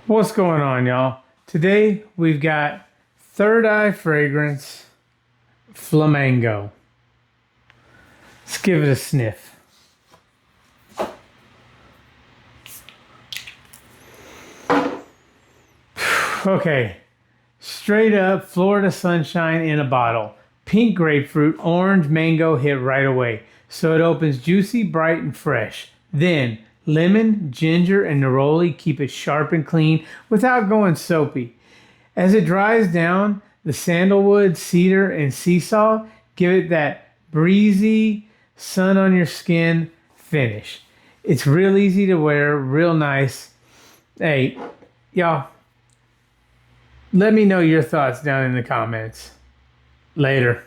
What's going on, y'all? Today we've got Third Eye Fragrance Flamango. Let's give it a sniff. Okay, straight up Florida sunshine in a bottle. Pink grapefruit, orange mango hit right away. So it opens juicy, bright, and fresh. Then lemon, ginger, and neroli keep it sharp and clean without going soapy. As it dries down, the sandalwood, cedar, and sea salt give it that breezy, sun on your skin finish. It's real easy to wear, real nice. Hey, y'all, let me know your thoughts down in the comments. Later.